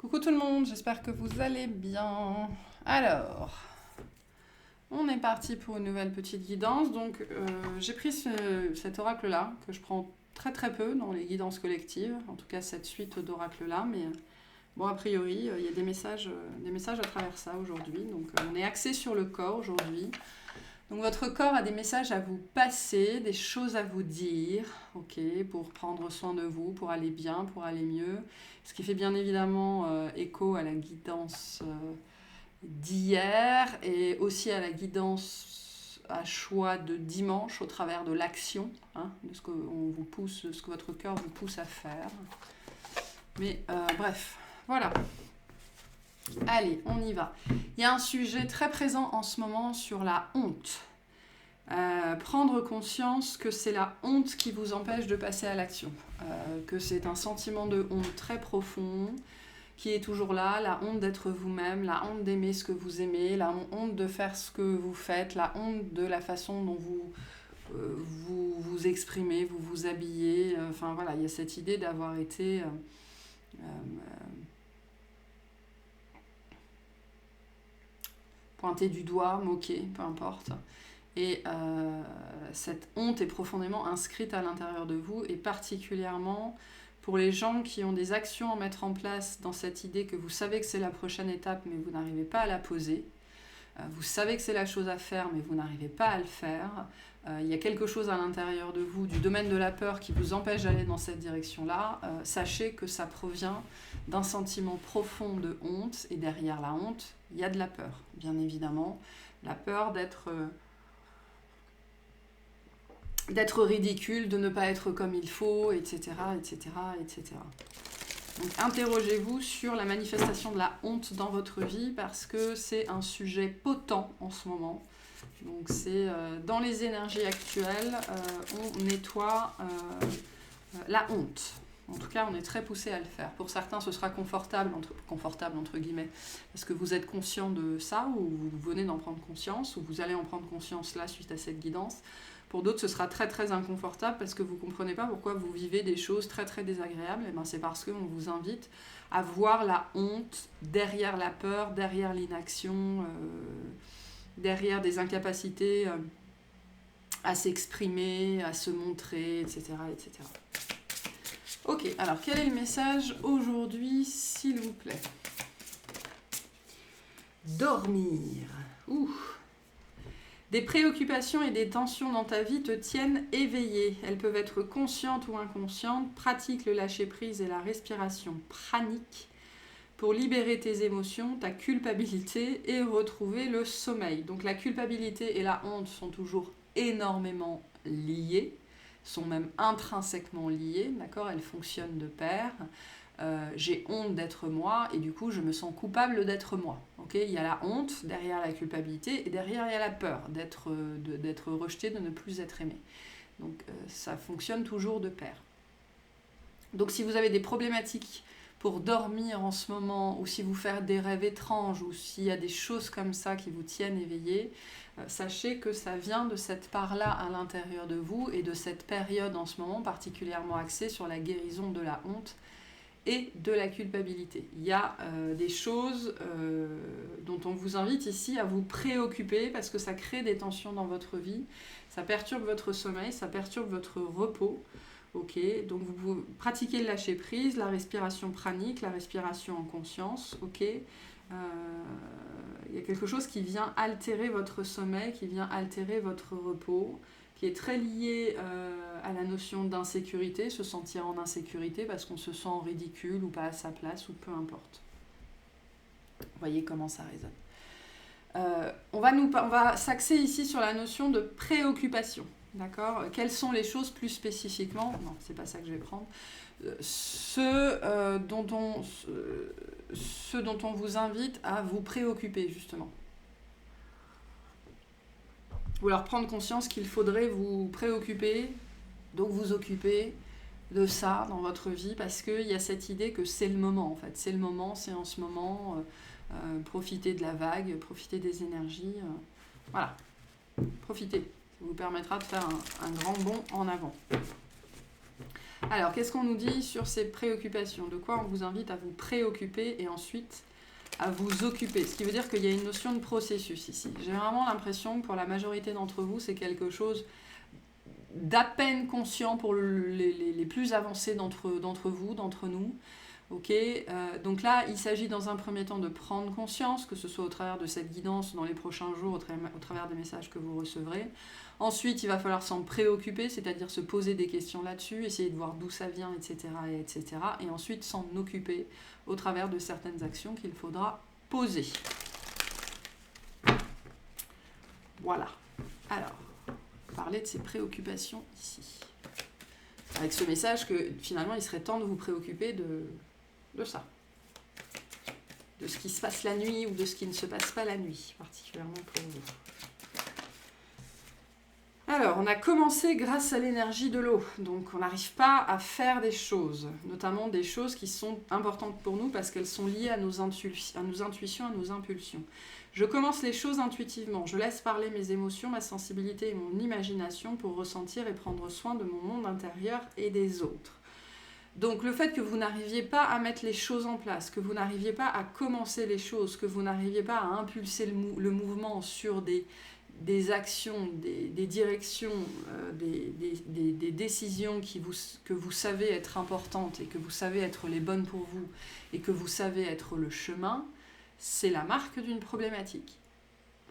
Coucou tout le monde, j'espère que vous allez bien. Alors, on est parti pour une nouvelle petite guidance. Donc, j'ai pris cet oracle-là, que je prends très très peu dans les guidances collectives, en tout cas cette suite d'oracles-là, mais bon, a priori, il y a des messages à travers ça aujourd'hui. Donc, on est axé sur le corps aujourd'hui. Donc votre corps a des messages à vous passer, des choses à vous dire, ok, pour prendre soin de vous, pour aller bien, pour aller mieux. Ce qui fait bien évidemment écho à la guidance d'hier et aussi à la guidance à choix de dimanche au travers de l'action, hein, de ce que on vous pousse, de ce que votre cœur vous pousse à faire. Mais bref, voilà. Allez, on y va. Il y a un sujet très présent en ce moment sur la honte. Prendre conscience que c'est la honte qui vous empêche de passer à l'action. Que c'est un sentiment de honte très profond qui est toujours là, la honte d'être vous-même, la honte d'aimer ce que vous aimez, la honte de faire ce que vous faites, la honte de la façon dont vous exprimez, vous vous habillez. Enfin voilà, il y a cette idée d'avoir été... pointé du doigt, moqué, peu importe. Et cette honte est profondément inscrite à l'intérieur de vous, et particulièrement pour les gens qui ont des actions à mettre en place dans cette idée que vous savez que c'est la prochaine étape, mais vous n'arrivez pas à la poser. Vous savez que c'est la chose à faire, mais vous n'arrivez pas à le faire. Il y a quelque chose à l'intérieur de vous, du domaine de la peur, qui vous empêche d'aller dans cette direction-là. Sachez que ça provient d'un sentiment profond de honte, et derrière la honte, il y a de la peur, bien évidemment. La peur d'être ridicule, de ne pas être comme il faut, etc., etc., etc. Donc interrogez-vous sur la manifestation de la honte dans votre vie, parce que c'est un sujet potent en ce moment. Donc c'est dans les énergies actuelles, on nettoie la honte. En tout cas, on est très poussé à le faire. Pour certains, ce sera confortable entre guillemets, parce que vous êtes conscient de ça, ou vous venez d'en prendre conscience, ou vous allez en prendre conscience là suite à cette guidance. Pour d'autres, ce sera très très inconfortable parce que vous ne comprenez pas pourquoi vous vivez des choses très très désagréables. Et ben, c'est parce qu'on vous invite à voir la honte derrière la peur, derrière l'inaction, derrière des incapacités à s'exprimer, à se montrer, etc., etc. Ok, alors quel est le message aujourd'hui, s'il vous plaît? Dormir. Ouh. Des préoccupations et des tensions dans ta vie te tiennent éveillé. Elles peuvent être conscientes ou inconscientes. Pratique le lâcher-prise et la respiration pranique pour libérer tes émotions, ta culpabilité et retrouver le sommeil. Donc la culpabilité et la honte sont toujours énormément liées, sont même intrinsèquement liées, d'accord? Elles fonctionnent de pair. J'ai honte d'être moi et du coup je me sens coupable d'être moi. Okay, il y a la honte derrière la culpabilité et derrière il y a la peur d'être rejeté, de ne plus être aimé. Donc ça fonctionne toujours de pair. Donc si vous avez des problématiques pour dormir en ce moment, ou si vous faites des rêves étranges, ou s'il y a des choses comme ça qui vous tiennent éveillé, sachez que ça vient de cette part-là à l'intérieur de vous et de cette période en ce moment particulièrement axée sur la guérison de la honte et de la culpabilité. Il y a des choses dont on vous invite ici à vous préoccuper parce que ça crée des tensions dans votre vie, ça perturbe votre sommeil, ça perturbe votre repos. Ok, donc vous pratiquez le lâcher prise, la respiration pranique, la respiration en conscience. Ok, il y a quelque chose qui vient altérer votre sommeil, qui vient altérer votre repos, qui est très lié à la notion d'insécurité, se sentir en insécurité parce qu'on se sent ridicule ou pas à sa place ou peu importe. Vous voyez comment ça résonne. On va s'axer ici sur la notion de préoccupation. D'accord ? Quelles sont les choses plus spécifiquement ? Non, c'est pas ça que je vais prendre. Ce dont on vous invite à vous préoccuper, justement. Ou alors prendre conscience qu'il faudrait vous préoccuper, donc vous occuper de ça dans votre vie, parce qu'il y a cette idée que c'est le moment, en fait. C'est le moment, c'est en ce moment. Profitez de la vague, profitez des énergies. Voilà, profitez. Ça vous permettra de faire un grand bond en avant. Alors, qu'est-ce qu'on nous dit sur ces préoccupations? De quoi on vous invite à vous préoccuper et ensuite à vous occuper? Ce qui veut dire qu'il y a une notion de processus ici. J'ai vraiment l'impression que pour la majorité d'entre vous, c'est quelque chose d'à peine conscient pour les plus avancés d'entre vous, d'entre nous. Okay, donc là, il s'agit dans un premier temps de prendre conscience, que ce soit au travers de cette guidance dans les prochains jours, au travers des messages que vous recevrez. Ensuite, il va falloir s'en préoccuper, c'est-à-dire se poser des questions là-dessus, essayer de voir d'où ça vient, etc., etc. Et ensuite s'en occuper au travers de certaines actions qu'il faudra poser. Voilà. Alors, parler de ces préoccupations ici. Avec ce message que finalement, il serait temps de vous préoccuper de ça. De ce qui se passe la nuit ou de ce qui ne se passe pas la nuit, particulièrement pour vous. Alors, on a commencé grâce à l'énergie de l'eau, donc on n'arrive pas à faire des choses, notamment des choses qui sont importantes pour nous parce qu'elles sont liées à nos intuitions, à nos impulsions. Je commence les choses intuitivement, je laisse parler mes émotions, ma sensibilité et mon imagination pour ressentir et prendre soin de mon monde intérieur et des autres. Donc le fait que vous n'arriviez pas à mettre les choses en place, que vous n'arriviez pas à commencer les choses, que vous n'arriviez pas à impulser le mouvement sur des actions, des directions, des décisions que vous savez être importantes et que vous savez être les bonnes pour vous et que vous savez être le chemin, c'est la marque d'une problématique.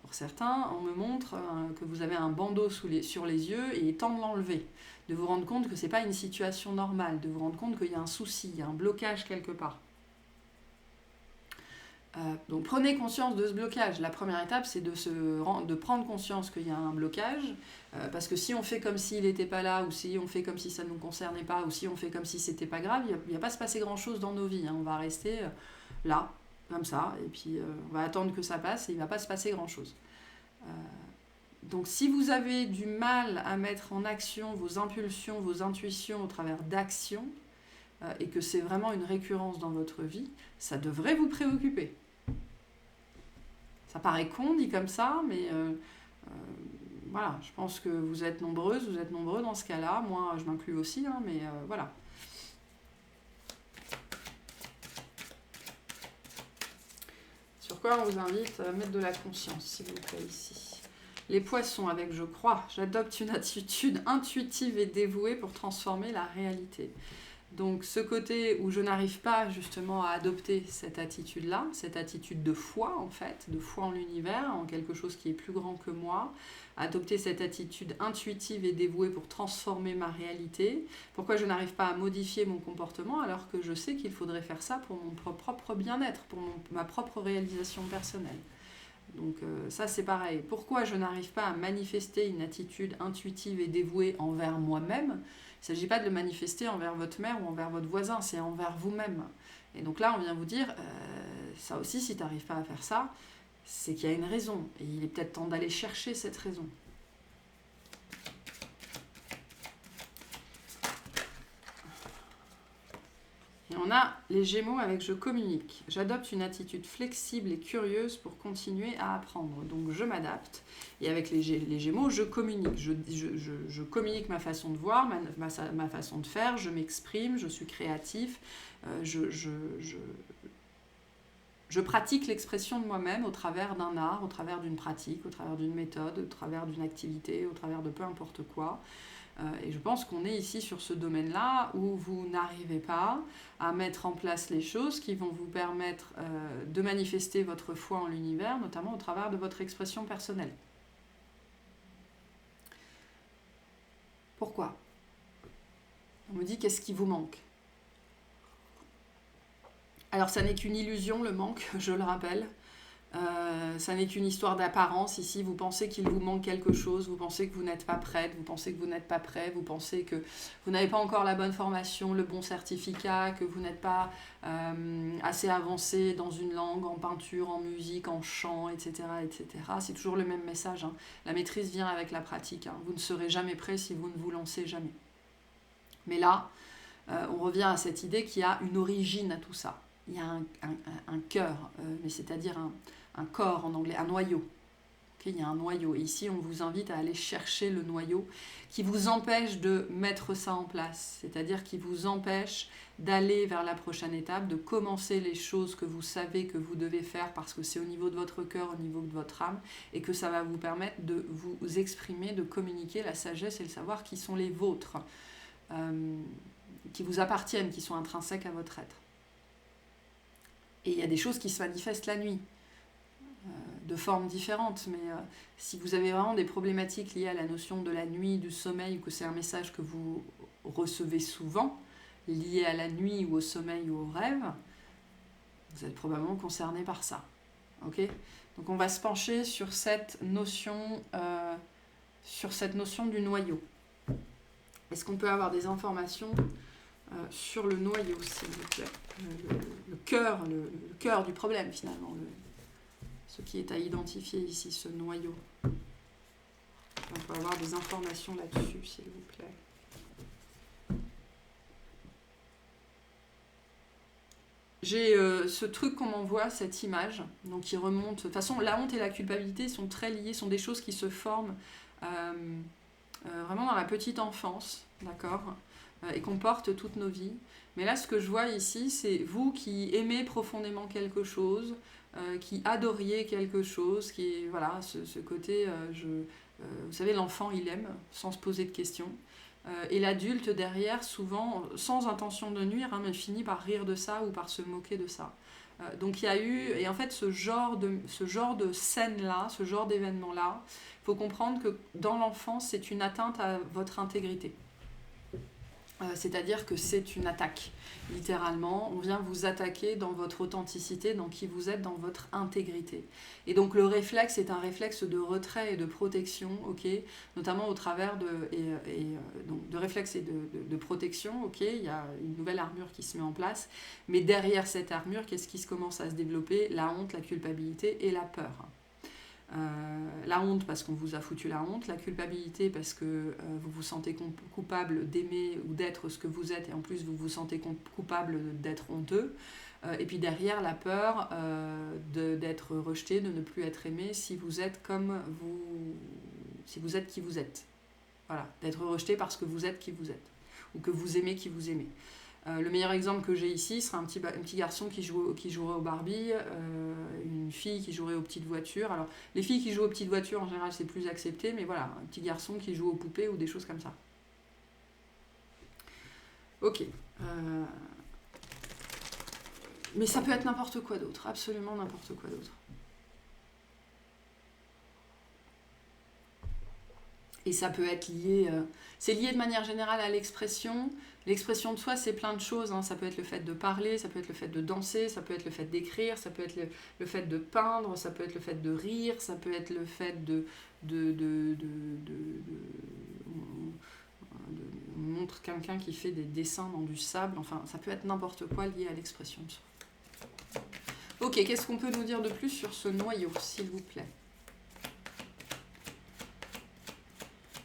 Pour certains, on me montre que vous avez un bandeau sur les yeux et il est temps de l'enlever, de vous rendre compte que ce n'est pas une situation normale, de vous rendre compte qu'il y a un souci, il y a un blocage quelque part. Donc prenez conscience de ce blocage. La première étape, c'est de prendre conscience qu'il y a un blocage, parce que si on fait comme s'il n'était pas là, ou si on fait comme si ça ne nous concernait pas, ou si on fait comme si c'était pas grave, il ne va pas se passer grand-chose dans nos vies. On va rester là, comme ça, et puis on va attendre que ça passe, et il ne va pas se passer grand-chose. Donc si vous avez du mal à mettre en action vos impulsions, vos intuitions au travers d'actions, et que c'est vraiment une récurrence dans votre vie, ça devrait vous préoccuper. Ça paraît con dit comme ça, mais voilà, je pense que vous êtes nombreux dans ce cas-là. Moi, je m'inclus aussi, hein, mais voilà. Sur quoi on vous invite à mettre de la conscience, s'il vous plaît, ici. Les poissons, avec je crois, j'adopte une attitude intuitive et dévouée pour transformer la réalité. Donc ce côté où je n'arrive pas justement à adopter cette attitude-là, cette attitude de foi en fait, de foi en l'univers, en quelque chose qui est plus grand que moi, adopter cette attitude intuitive et dévouée pour transformer ma réalité. Pourquoi je n'arrive pas à modifier mon comportement alors que je sais qu'il faudrait faire ça pour mon propre bien-être, pour ma propre réalisation personnelle. Donc ça c'est pareil. Pourquoi je n'arrive pas à manifester une attitude intuitive et dévouée envers moi-même ? Il ne s'agit pas de le manifester envers votre mère ou envers votre voisin, c'est envers vous-même. Et donc là, on vient vous dire, ça aussi, si tu n'arrives pas à faire ça, c'est qu'il y a une raison. Et il est peut-être temps d'aller chercher cette raison. Et on a les Gémeaux avec « je communique ». J'adopte une attitude flexible et curieuse pour continuer à apprendre. Donc je m'adapte. Et avec les Gémeaux, je communique. Je communique ma façon de voir, ma façon de faire. Je m'exprime, je suis créatif. Je pratique l'expression de moi-même au travers d'un art, au travers d'une pratique, au travers d'une méthode, au travers d'une activité, au travers de peu importe quoi. Et je pense qu'on est ici sur ce domaine-là où vous n'arrivez pas à mettre en place les choses qui vont vous permettre de manifester votre foi en l'univers, notamment au travers de votre expression personnelle. Pourquoi ? On me dit qu'est-ce qui vous manque ? Alors ça n'est qu'une illusion, le manque, je le rappelle. Ça n'est qu'une histoire d'apparence. Ici, vous pensez qu'il vous manque quelque chose, vous pensez que vous n'êtes pas prête, vous pensez que vous n'êtes pas prêt, vous pensez que vous n'avez pas encore la bonne formation, le bon certificat, que vous n'êtes pas assez avancé dans une langue, en peinture, en musique, en chant, etc. etc. C'est toujours le même message. Hein. La maîtrise vient avec la pratique. Hein. Vous ne serez jamais prêt si vous ne vous lancez jamais. Mais là, on revient à cette idée qu'il y a une origine à tout ça. Il y a un cœur, mais c'est-à-dire un corps en anglais, un noyau. Il y a un noyau. Et ici, on vous invite à aller chercher le noyau qui vous empêche de mettre ça en place. C'est-à-dire qui vous empêche d'aller vers la prochaine étape, de commencer les choses que vous savez que vous devez faire parce que c'est au niveau de votre cœur, au niveau de votre âme, et que ça va vous permettre de vous exprimer, de communiquer la sagesse et le savoir qui sont les vôtres, qui vous appartiennent, qui sont intrinsèques à votre être. Et il y a des choses qui se manifestent la nuit, de formes différentes, mais si vous avez vraiment des problématiques liées à la notion de la nuit, du sommeil, ou que c'est un message que vous recevez souvent, lié à la nuit ou au sommeil ou au rêve, vous êtes probablement concerné par ça. Ok ? Donc on va se pencher sur cette notion du noyau. Est-ce qu'on peut avoir des informations sur le noyau, s'il vous plaît, le cœur du problème finalement, ce qui est à identifier ici, ce noyau. On peut avoir des informations là-dessus, s'il vous plaît. J'ai ce truc qu'on m'envoie, cette image, donc qui remonte. De toute façon, la honte et la culpabilité sont très liées, sont des choses qui se forment vraiment dans la petite enfance, d'accord, et qu'on porte toutes nos vies. Mais là, ce que je vois ici, c'est vous qui aimez profondément quelque chose, qui adoriez quelque chose, qui est, voilà, ce côté, vous savez, l'enfant, il aime, sans se poser de questions. Et l'adulte, derrière, souvent, sans intention de nuire, mais finit par rire de ça ou par se moquer de ça. Donc il y a eu, et en fait, ce genre de scène-là, ce genre d'événement-là, il faut comprendre que dans l'enfance, c'est une atteinte à votre intégrité. C'est-à-dire que c'est une attaque, littéralement. On vient vous attaquer dans votre authenticité, dans qui vous êtes, dans votre intégrité. Et donc le réflexe est un réflexe de retrait et de protection, ok, notamment au travers donc de réflexe et de protection, ok, il y a une nouvelle armure qui se met en place, mais derrière cette armure, qu'est-ce qui commence à se développer ? La honte, la culpabilité et la peur. La honte parce qu'on vous a foutu la honte, la culpabilité parce que vous vous sentez coupable d'aimer ou d'être ce que vous êtes et en plus vous vous sentez coupable d'être honteux, et puis derrière la peur d'être rejeté, de ne plus être aimé si vous êtes si vous êtes qui vous êtes. Voilà, d'être rejeté parce que vous êtes qui vous êtes ou que vous aimez qui vous aimez. Le meilleur exemple que j'ai ici sera un petit garçon qui jouerait au Barbie, une fille qui jouerait aux petites voitures. Alors, les filles qui jouent aux petites voitures, en général, c'est plus accepté, mais voilà, un petit garçon qui joue aux poupées ou des choses comme ça. Ok. Mais ça peut être n'importe quoi d'autre, absolument n'importe quoi d'autre. Et ça peut être lié, c'est lié de manière générale à l'expression. L'expression de soi, c'est plein de choses, hein. Ça peut être le fait de parler, ça peut être le fait de danser, ça peut être le fait d'écrire, ça peut être le fait de peindre, ça peut être le fait de rire, ça peut être le fait on montre quelqu'un qui fait des dessins dans du sable, enfin, ça peut être n'importe quoi lié à l'expression de soi. Ok, qu'est-ce qu'on peut nous dire de plus sur ce noyau, s'il vous plaît ?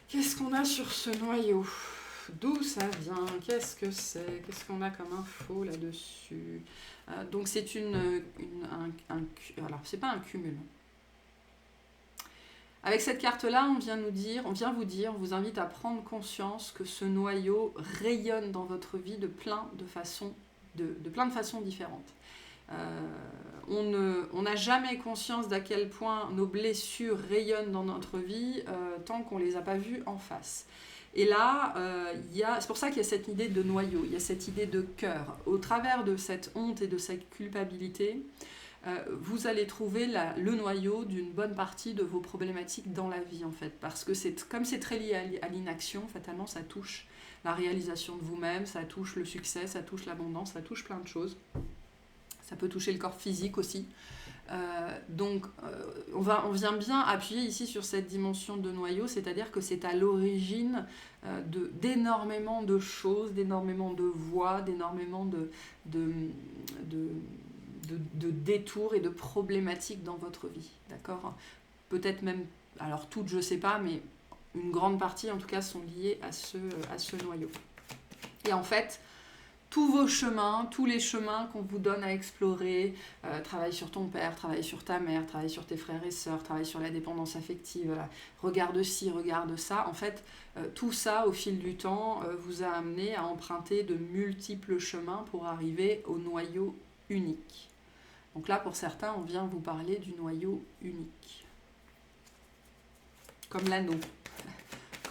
Qu'est-ce qu'on a sur ce noyau ? D'où ça vient ? Qu'est-ce que c'est ? Qu'est-ce qu'on a comme info là-dessus ? Donc c'est alors c'est pas un cumul. Avec cette carte-là, on vient vous dire, on vous invite à prendre conscience que ce noyau rayonne dans votre vie de plein de façons différentes. On n'a jamais conscience d'à quel point nos blessures rayonnent dans notre vie tant qu'on ne les a pas vues en face. Et là, c'est pour ça qu'il y a cette idée de noyau, il y a cette idée de cœur. Au travers de cette honte et de cette culpabilité, vous allez trouver le noyau d'une bonne partie de vos problématiques dans la vie, en fait. Parce que comme c'est très lié à l'inaction, fatalement, ça touche la réalisation de vous-même, ça touche le succès, ça touche l'abondance, ça touche plein de choses. Ça peut toucher le corps physique aussi. Donc, on vient bien appuyer ici sur cette dimension de noyau, c'est-à-dire que c'est à l'origine d'énormément de choses, d'énormément de voies, d'énormément de détours et de problématiques dans votre vie. D'accord ? Peut-être même, alors toutes, je ne sais pas, mais une grande partie, en tout cas, sont liées à ce noyau. Et en fait, tous vos chemins, tous les chemins qu'on vous donne à explorer, travaille sur ton père, travaille sur ta mère, travaille sur tes frères et sœurs, travaille sur la dépendance affective, regarde ci, regarde ça. En fait, tout ça, au fil du temps, vous a amené à emprunter de multiples chemins pour arriver au noyau unique. Donc là, pour certains, on vient vous parler du noyau unique. Comme l'anneau.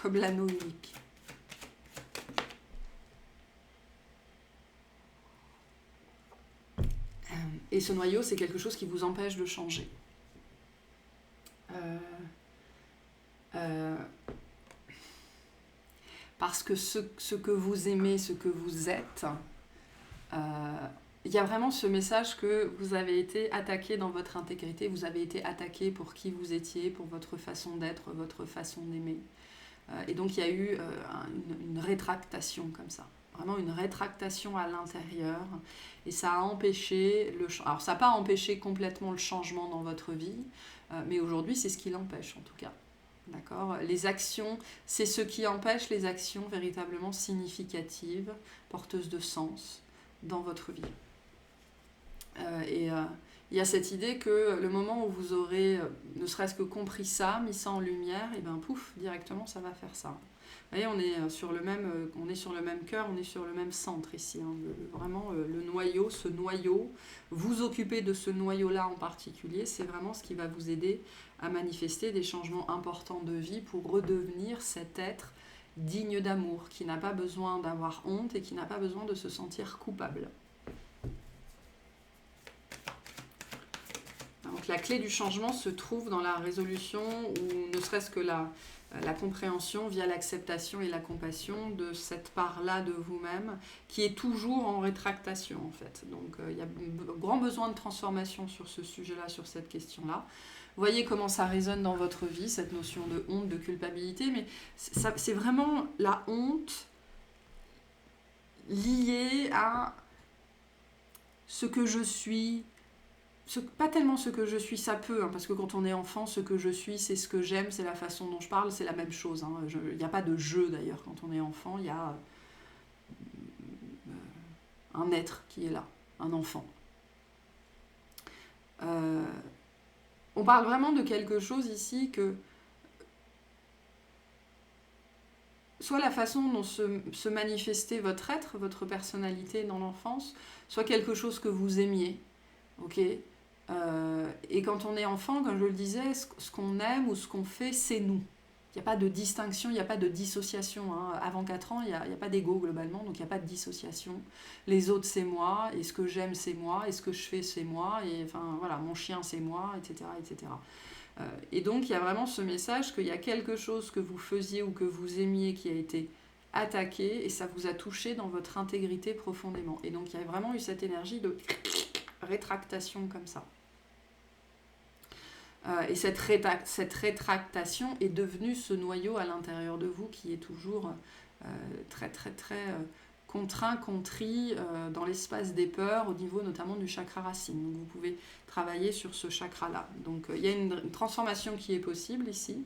Comme l'anneau unique. Et ce noyau, c'est quelque chose qui vous empêche de changer. Parce que ce que vous aimez, ce que vous êtes, il y a vraiment ce message que vous avez été attaqué dans votre intégrité, vous avez été attaqué pour qui vous étiez, pour votre façon d'être, votre façon d'aimer. Et donc il y a eu une rétractation comme ça. Vraiment une rétractation à l'intérieur, et ça a empêché alors ça n'a pas empêché complètement le changement dans votre vie, mais aujourd'hui c'est ce qui l'empêche en tout cas. D'accord ? Les actions, c'est ce qui empêche les actions véritablement significatives, porteuses de sens dans votre vie. Il y a cette idée que le moment où vous aurez ne serait-ce que compris ça, mis ça en lumière, et bien pouf, directement ça va faire ça. Vous voyez, on est sur le même cœur, on est sur le même centre ici. Hein. Vraiment, le noyau, ce noyau, vous occupez de ce noyau-là en particulier, c'est vraiment ce qui va vous aider à manifester des changements importants de vie pour redevenir cet être digne d'amour, qui n'a pas besoin d'avoir honte et qui n'a pas besoin de se sentir coupable. Donc la clé du changement se trouve dans la résolution, ou ne serait-ce que la compréhension via l'acceptation et la compassion de cette part-là de vous-même qui est toujours en rétractation en fait. Donc il y a grand besoin de transformation sur ce sujet-là, sur cette question-là. Vous voyez comment ça résonne dans votre vie, cette notion de honte, de culpabilité, mais c'est vraiment la honte liée à ce que je suis. Pas tellement ce que je suis, ça peut, hein, parce que quand on est enfant, ce que je suis, c'est ce que j'aime, c'est la façon dont je parle, c'est la même chose. Hein. Il n'y a pas de jeu d'ailleurs quand on est enfant, il y a un être qui est là, un enfant. On parle vraiment de quelque chose ici que soit la façon dont se manifestait votre être, votre personnalité dans l'enfance, soit quelque chose que vous aimiez. Ok ? Et quand on est enfant, comme je le disais, ce qu'on aime ou ce qu'on fait, c'est nous. Il n'y a pas de distinction, il n'y a pas de dissociation. Hein. Avant 4 ans, il n'y a pas d'ego globalement, donc il n'y a pas de dissociation. Les autres, c'est moi, et ce que j'aime, c'est moi, et ce que je fais, c'est moi, et enfin voilà, mon chien, c'est moi, etc. etc. Et donc il y a vraiment ce message qu'il y a quelque chose que vous faisiez ou que vous aimiez qui a été attaqué, et ça vous a touché dans votre intégrité profondément. Et donc il y a vraiment eu cette énergie de rétractation comme ça. Et cette rétractation est devenue ce noyau à l'intérieur de vous qui est toujours très très très contraint, contrit dans l'espace des peurs au niveau notamment du chakra racine. Donc vous pouvez travailler sur ce chakra-là. Donc il y a une transformation qui est possible ici,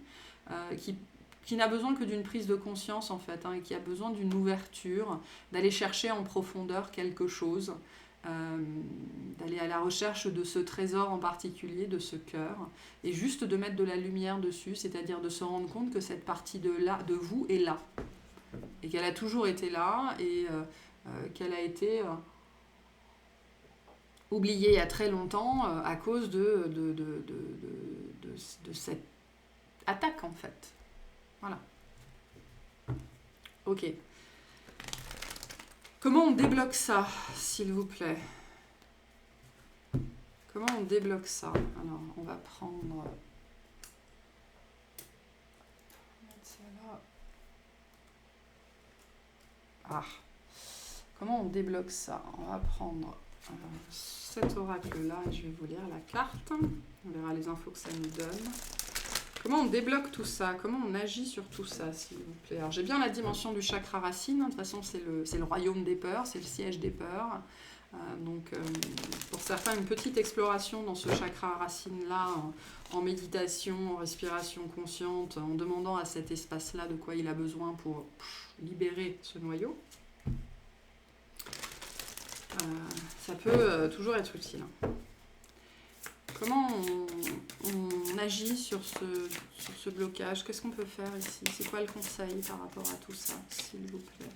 qui n'a besoin que d'une prise de conscience en fait, hein, et qui a besoin d'une ouverture, d'aller chercher en profondeur quelque chose, d'aller à la recherche de ce trésor en particulier, de ce cœur, et juste de mettre de la lumière dessus, c'est-à-dire de se rendre compte que cette partie de vous est là, et qu'elle a toujours été là, et qu'elle a été oubliée il y a très longtemps à cause de cette attaque en fait. Voilà. Ok. Comment on débloque ça, s'il vous plaît ? Comment on débloque ça ? Alors, on va prendre... Ah. Comment on débloque ça ? On va prendre cet oracle-là et je vais vous lire la carte. On verra les infos que ça nous donne. Comment on débloque tout ça ? Comment on agit sur tout ça, s'il vous plaît ? Alors, j'ai bien la dimension du chakra racine. De toute façon, c'est le royaume des peurs, c'est le siège des peurs. Donc, pour certains, une petite exploration dans ce chakra racine-là, en méditation, en respiration consciente, en demandant à cet espace-là de quoi il a besoin pour libérer ce noyau. Ça peut toujours être utile. Comment on agit sur ce blocage? Qu'est-ce qu'on peut faire ici? C'est quoi le conseil par rapport à tout ça, s'il vous plaît?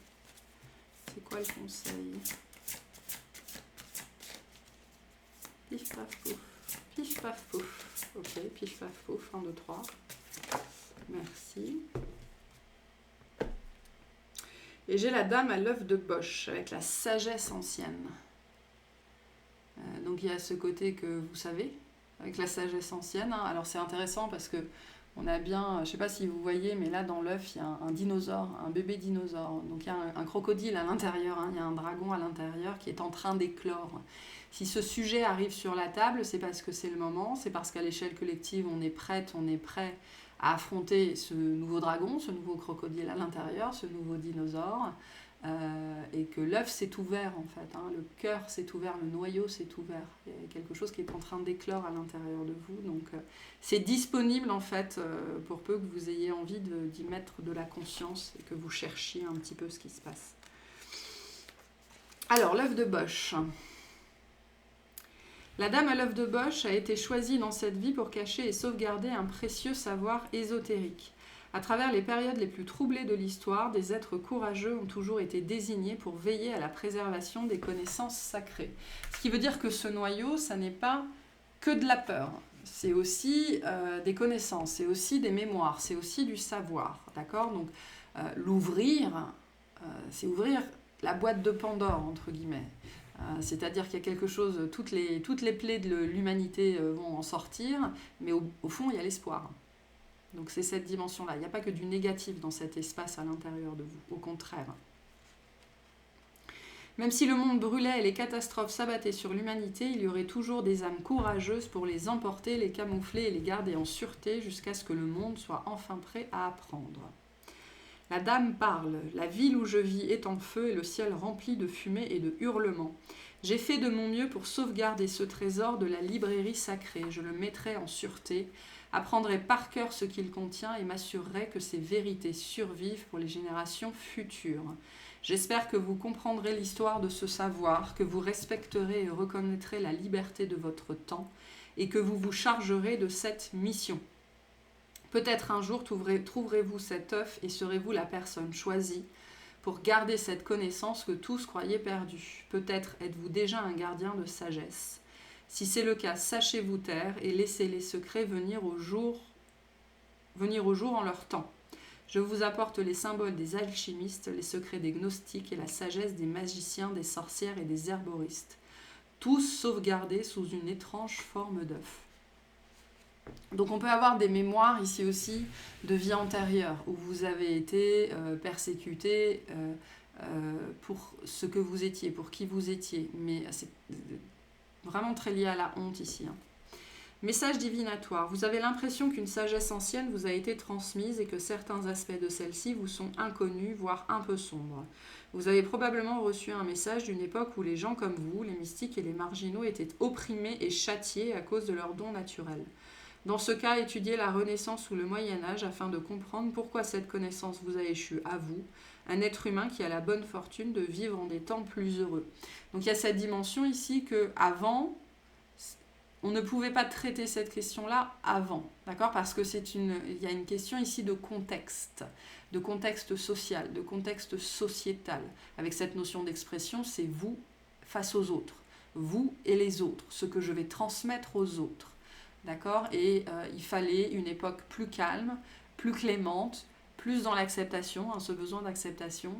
C'est quoi le conseil? Pif paf pouf. Pif paf pouf. Ok, pif paf pouf. 1, 2, 3. Merci. Et j'ai la dame à l'œuf de Bosch avec la sagesse ancienne. Donc il y a ce côté que vous savez, avec la sagesse ancienne. Alors c'est intéressant parce que on a bien, je ne sais pas si vous voyez, mais là dans l'œuf il y a un dinosaure, un bébé dinosaure. Donc il y a un crocodile à l'intérieur, il y a un dragon à l'intérieur qui est en train d'éclore. Si ce sujet arrive sur la table, c'est parce que c'est le moment, c'est parce qu'à l'échelle collective on est prêt à affronter ce nouveau dragon, ce nouveau crocodile à l'intérieur, ce nouveau dinosaure. Et que l'œuf s'est ouvert en fait, le cœur s'est ouvert, le noyau s'est ouvert. Il y a quelque chose qui est en train d'éclore à l'intérieur de vous. Donc c'est disponible en fait pour peu que vous ayez envie d'y mettre de la conscience et que vous cherchiez un petit peu ce qui se passe. Alors l'œuf de Bosch. La dame à l'œuf de Bosch a été choisie dans cette vie pour cacher et sauvegarder un précieux savoir ésotérique. À travers les périodes les plus troublées de l'histoire, des êtres courageux ont toujours été désignés pour veiller à la préservation des connaissances sacrées. Ce qui veut dire que ce noyau, ça n'est pas que de la peur. C'est aussi des connaissances, c'est aussi des mémoires, c'est aussi du savoir. D'accord ? Donc l'ouvrir, c'est ouvrir la boîte de Pandore, entre guillemets. C'est-à-dire qu'il y a quelque chose, toutes les plaies de l'humanité vont en sortir, mais au fond, il y a l'espoir. Donc c'est cette dimension-là. Il n'y a pas que du négatif dans cet espace à l'intérieur de vous, au contraire. Même si le monde brûlait et les catastrophes s'abattaient sur l'humanité, il y aurait toujours des âmes courageuses pour les emporter, les camoufler et les garder en sûreté jusqu'à ce que le monde soit enfin prêt à apprendre. La dame parle. La ville où je vis est en feu et le ciel rempli de fumée et de hurlements. J'ai fait de mon mieux pour sauvegarder ce trésor de la librairie sacrée. Je le mettrai en sûreté, apprendrai par cœur ce qu'il contient et m'assurerai que ces vérités survivent pour les générations futures. J'espère que vous comprendrez l'histoire de ce savoir, que vous respecterez et reconnaîtrez la liberté de votre temps et que vous vous chargerez de cette mission. Peut-être un jour trouverez-vous cet œuf et serez-vous la personne choisie pour garder cette connaissance que tous croyaient perdue. Peut-être êtes-vous déjà un gardien de sagesse. Si c'est le cas, sachez vous taire et laissez les secrets venir au jour en leur temps. Je vous apporte les symboles des alchimistes, les secrets des gnostiques et la sagesse des magiciens, des sorcières et des herboristes, tous sauvegardés sous une étrange forme d'œuf. Donc on peut avoir des mémoires ici aussi de vie antérieure, où vous avez été persécuté pour ce que vous étiez, pour qui vous étiez, mais c'est vraiment très lié à la honte ici. Message divinatoire. Vous avez l'impression qu'une sagesse ancienne vous a été transmise et que certains aspects de celle-ci vous sont inconnus, voire un peu sombres. Vous avez probablement reçu un message d'une époque où les gens comme vous, les mystiques et les marginaux, étaient opprimés et châtiés à cause de leurs dons naturels. Dans ce cas, étudiez la Renaissance ou le Moyen-Âge afin de comprendre pourquoi cette connaissance vous a échu à vous, un être humain qui a la bonne fortune de vivre en des temps plus heureux. Donc il y a cette dimension ici qu'avant, on ne pouvait pas traiter cette question-là avant, d'accord ? Parce que il y a une question ici de contexte social, de contexte sociétal. Avec cette notion d'expression, c'est vous face aux autres, vous et les autres, ce que je vais transmettre aux autres. D'accord ? Et il fallait une époque plus calme, plus clémente, plus dans l'acceptation, ce besoin d'acceptation,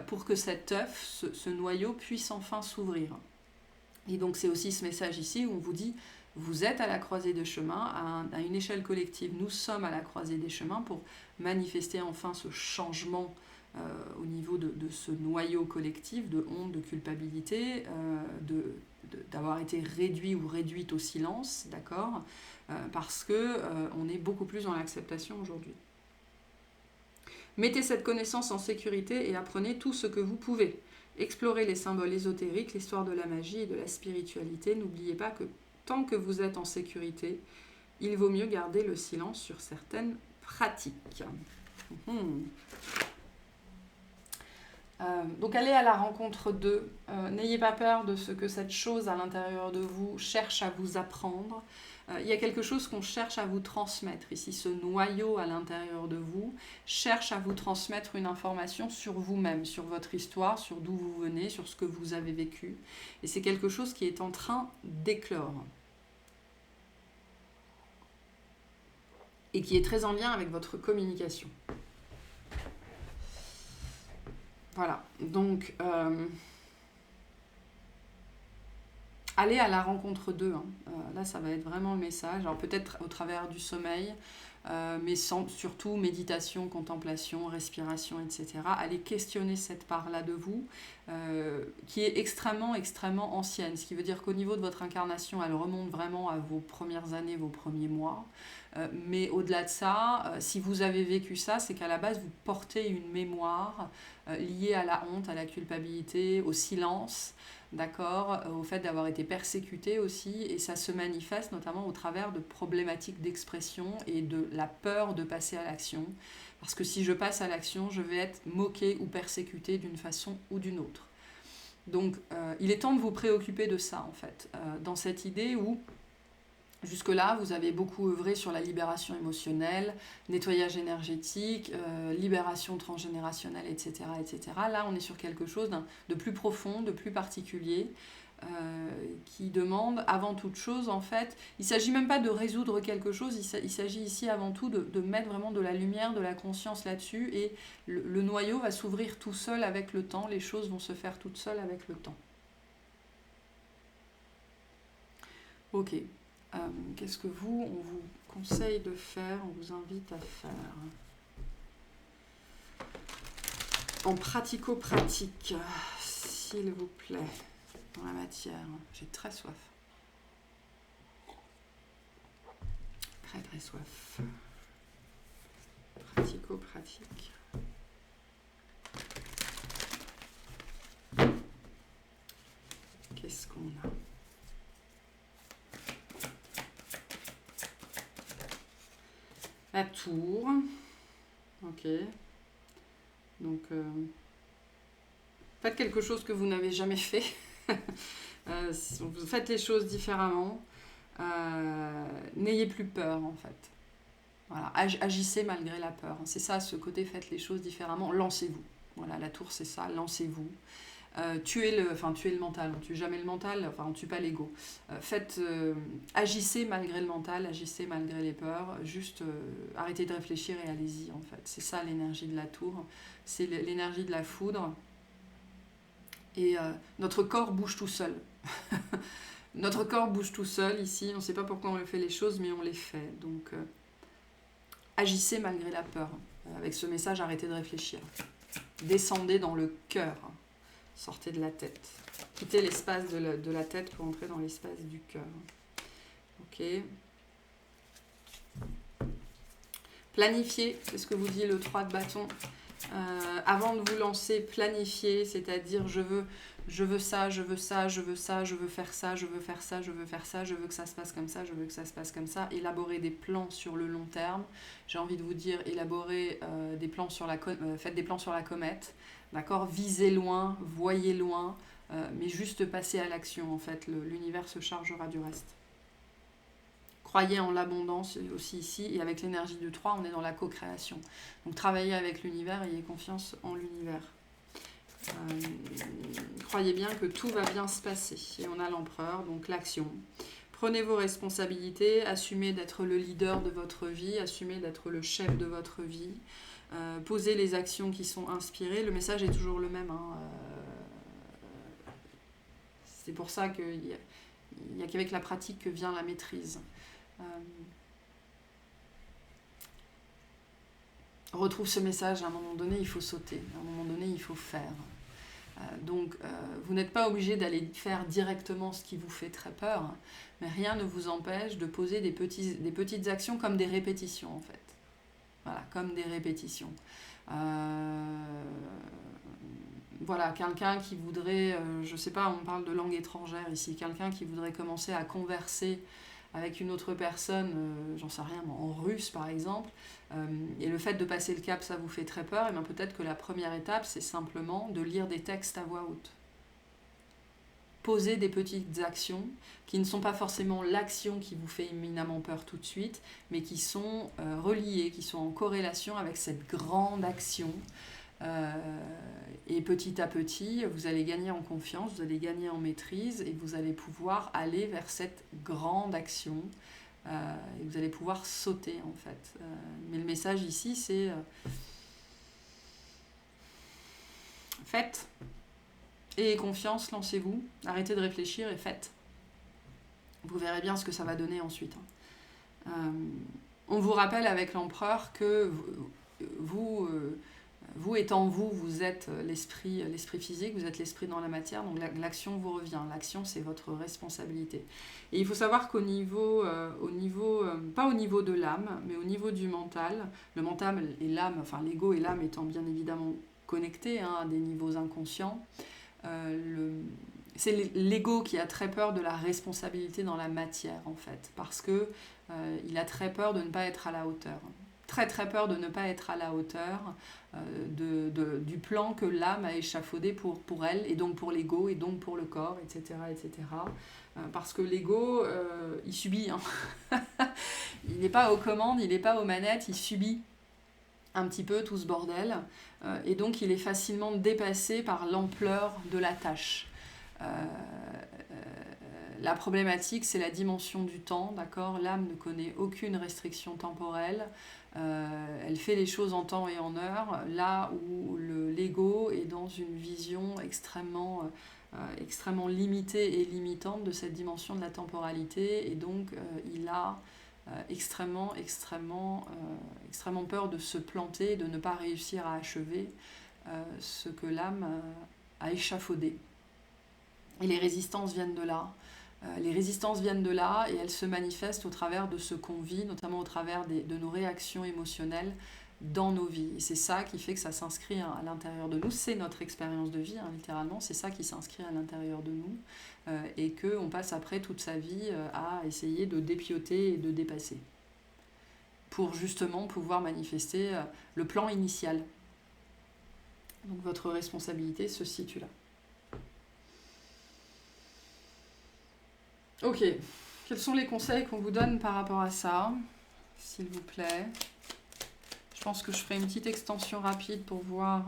pour que cet œuf, ce noyau, puisse enfin s'ouvrir. Et donc c'est aussi ce message ici où on vous dit, vous êtes à la croisée des chemins, à une échelle collective, nous sommes à la croisée des chemins pour manifester enfin ce changement au niveau de ce noyau collectif de honte, de culpabilité, d'avoir été réduit ou réduite au silence, d'accord ? Parce qu'on est beaucoup plus dans l'acceptation aujourd'hui. Mettez cette connaissance en sécurité et apprenez tout ce que vous pouvez. Explorez les symboles ésotériques, l'histoire de la magie et de la spiritualité. N'oubliez pas que tant que vous êtes en sécurité, il vaut mieux garder le silence sur certaines pratiques. Donc allez à la rencontre d'eux. N'ayez pas peur de ce que cette chose à l'intérieur de vous cherche à vous apprendre. Il y a quelque chose qu'on cherche à vous transmettre ici. Ce noyau à l'intérieur de vous cherche à vous transmettre une information sur vous-même, sur votre histoire, sur d'où vous venez, sur ce que vous avez vécu. Et c'est quelque chose qui est en train d'éclore. Et qui est très en lien avec votre communication. Voilà, donc allez à la rencontre d'eux. Là, ça va être vraiment le message. Alors peut-être au travers du sommeil, mais surtout méditation, contemplation, respiration, etc. Allez questionner cette part-là de vous, qui est extrêmement, extrêmement ancienne. Ce qui veut dire qu'au niveau de votre incarnation, elle remonte vraiment à vos premières années, vos premiers mois. Mais au-delà de ça, si vous avez vécu ça, c'est qu'à la base, vous portez une mémoire liée à la honte, à la culpabilité, au silence, d'accord, au fait d'avoir été persécuté aussi, et ça se manifeste notamment au travers de problématiques d'expression et de la peur de passer à l'action. Parce que si je passe à l'action, je vais être moqué ou persécuté d'une façon ou d'une autre. Donc, il est temps de vous préoccuper de ça, en fait, dans cette idée où jusque-là, vous avez beaucoup œuvré sur la libération émotionnelle, nettoyage énergétique, libération transgénérationnelle, etc., etc. Là, on est sur quelque chose de plus profond, de plus particulier, qui demande avant toute chose, en fait, il ne s'agit même pas de résoudre quelque chose, il s'agit ici avant tout de mettre vraiment de la lumière, de la conscience là-dessus, et le noyau va s'ouvrir tout seul avec le temps, les choses vont se faire toutes seules avec le temps. Ok. Qu'est-ce que on vous conseille de faire, on vous invite à faire en pratico-pratique, s'il vous plaît, dans la matière. J'ai très soif. Très très soif. Pratico-pratique. Qu'est-ce qu'on a ? La tour, ok, donc faites quelque chose que vous n'avez jamais fait, vous faites les choses différemment, n'ayez plus peur en fait, voilà, agissez malgré la peur, c'est ça ce côté faites les choses différemment, lancez-vous, voilà la tour c'est ça, lancez-vous. Tuez le mental, on ne tue jamais le mental, enfin on ne tue pas l'ego. Agissez malgré le mental, agissez malgré les peurs, juste arrêtez de réfléchir et allez-y en fait. C'est ça l'énergie de la tour, c'est l'énergie de la foudre. Et notre corps bouge tout seul. Notre corps bouge tout seul ici, on ne sait pas pourquoi on fait les choses, mais on les fait. Donc agissez malgré la peur. Avec ce message, arrêtez de réfléchir. Descendez dans le cœur. Sortez de la tête. Quittez l'espace de la tête pour entrer dans l'espace du cœur. Ok. Planifiez, c'est ce que vous dit le 3 de bâton. Avant de vous lancer, planifiez, c'est-à-dire je veux ça, je veux ça, je veux ça, je veux faire ça, je veux faire ça, je veux faire ça, je veux que ça se passe comme ça, je veux que ça se passe comme ça. Élaborez des plans sur le long terme. J'ai envie de vous dire, élaborez des plans sur faites des plans sur la comète. D'accord, visez loin, voyez loin, mais juste passez à l'action en fait, l'univers se chargera du reste. Croyez en l'abondance aussi ici, et avec l'énergie du 3, on est dans la co-création. Donc travaillez avec l'univers, ayez confiance en l'univers. Croyez bien que tout va bien se passer. Et on a l'empereur, donc l'action. Prenez vos responsabilités, assumez d'être le leader de votre vie, assumez d'être le chef de votre vie. Posez les actions qui sont inspirées. Le message est toujours le même. C'est pour ça qu'il n'y a qu'avec la pratique que vient la maîtrise. On retrouve ce message, à un moment donné, il faut sauter. À un moment donné, il faut faire. Donc, vous n'êtes pas obligé d'aller faire directement ce qui vous fait très peur, mais rien ne vous empêche de poser des petites actions comme des répétitions, en fait. Voilà, comme des répétitions. Voilà, quelqu'un qui voudrait, je ne sais pas, on parle de langue étrangère ici, quelqu'un qui voudrait commencer à converser avec une autre personne, j'en sais rien, en russe par exemple, et le fait de passer le cap, ça vous fait très peur, et bien peut-être que la première étape, c'est simplement de lire des textes à voix haute. Poser des petites actions qui ne sont pas forcément l'action qui vous fait éminemment peur tout de suite, mais qui sont reliées, qui sont en corrélation avec cette grande action. Et petit à petit, vous allez gagner en confiance, vous allez gagner en maîtrise, et vous allez pouvoir aller vers cette grande action. Et vous allez pouvoir sauter en fait. Mais le message ici, c'est faites. Ayez confiance, lancez-vous, arrêtez de réfléchir et faites. Vous verrez bien ce que ça va donner ensuite. On vous rappelle avec l'empereur que vous étant vous êtes l'esprit physique, vous êtes l'esprit dans la matière, donc l'action vous revient. L'action, c'est votre responsabilité. Et il faut savoir qu'au niveau, pas au niveau de l'âme, mais au niveau du mental, le mental et l'âme, enfin l'ego et l'âme étant bien évidemment connectés à des niveaux inconscients, c'est l'ego qui a très peur de la responsabilité dans la matière en fait, parce que il a très peur de ne pas être à la hauteur. Très peur de ne pas être à la hauteur du plan que l'âme a échafaudé pour elle, et donc pour l'ego, et donc pour le corps, etc. Parce que l'ego, il subit. Il n'est pas aux commandes, il n'est pas aux manettes, il subit un petit peu tout ce bordel, et donc il est facilement dépassé par l'ampleur de la tâche. La problématique, c'est la dimension du temps, d'accord ? L'âme ne connaît aucune restriction temporelle, elle fait les choses en temps et en heure, là où l'ego est dans une vision extrêmement limitée et limitante de cette dimension de la temporalité, et donc il a extrêmement peur de se planter, de ne pas réussir à achever ce que l'âme a échafaudé. Et les résistances viennent de là. Et elles se manifestent au travers de ce qu'on vit, notamment au travers de nos réactions émotionnelles dans nos vies. Et c'est ça qui fait que ça s'inscrit à l'intérieur de nous. C'est notre expérience de vie, littéralement. C'est ça qui s'inscrit à l'intérieur de nous. Et qu'on passe après toute sa vie à essayer de dépioter et de dépasser. Pour justement pouvoir manifester le plan initial. Donc votre responsabilité se situe là. Ok, quels sont les conseils qu'on vous donne par rapport à ça, s'il vous plaît? Je pense que je ferai une petite extension rapide pour voir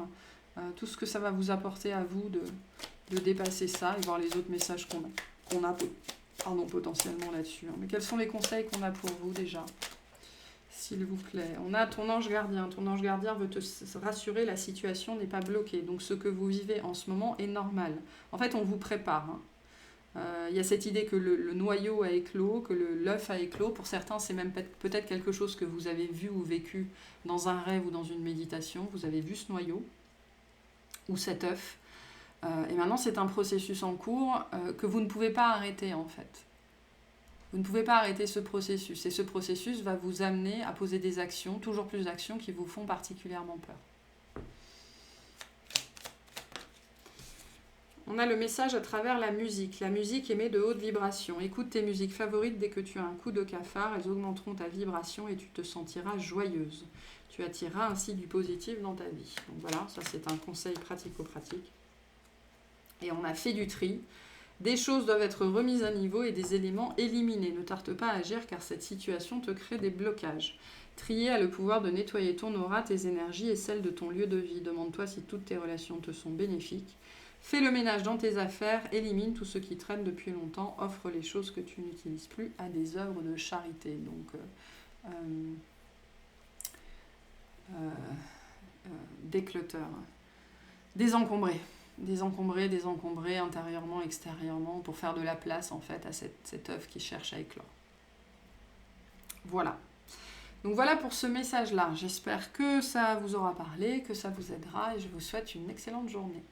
tout ce que ça va vous apporter à vous de dépasser ça et voir les autres messages qu'on a potentiellement là-dessus. Mais quels sont les conseils qu'on a pour vous déjà, s'il vous plaît? On a ton ange gardien. Ton ange gardien veut te rassurer, la situation n'est pas bloquée. Donc ce que vous vivez en ce moment est normal. En fait, on vous prépare. Il y a cette idée que le noyau a éclos, que l'œuf a éclos. Pour certains, c'est même peut-être quelque chose que vous avez vu ou vécu dans un rêve ou dans une méditation. Vous avez vu ce noyau ou cet œuf. Et maintenant, c'est un processus en cours que vous ne pouvez pas arrêter, en fait. Vous ne pouvez pas arrêter ce processus. Et ce processus va vous amener à poser des actions, toujours plus d'actions qui vous font particulièrement peur. On a le message à travers la musique. La musique émet de hautes vibrations. Écoute tes musiques favorites dès que tu as un coup de cafard. Elles augmenteront ta vibration et tu te sentiras joyeuse. Tu attireras ainsi du positif dans ta vie. Donc voilà, ça c'est un conseil pratico-pratique. Et on a fait du tri. Des choses doivent être remises à niveau et des éléments éliminés. Ne tarde pas à agir car cette situation te crée des blocages. Trier a le pouvoir de nettoyer ton aura, tes énergies et celles de ton lieu de vie. Demande-toi si toutes tes relations te sont bénéfiques. Fais le ménage dans tes affaires, élimine tout ce qui traîne depuis longtemps, offre les choses que tu n'utilises plus à des œuvres de charité. Donc, déclutter, désencombrer intérieurement, extérieurement, pour faire de la place en fait à cette œuvre qui cherche à éclore. Voilà. Donc voilà pour ce message-là. J'espère que ça vous aura parlé, que ça vous aidera et je vous souhaite une excellente journée.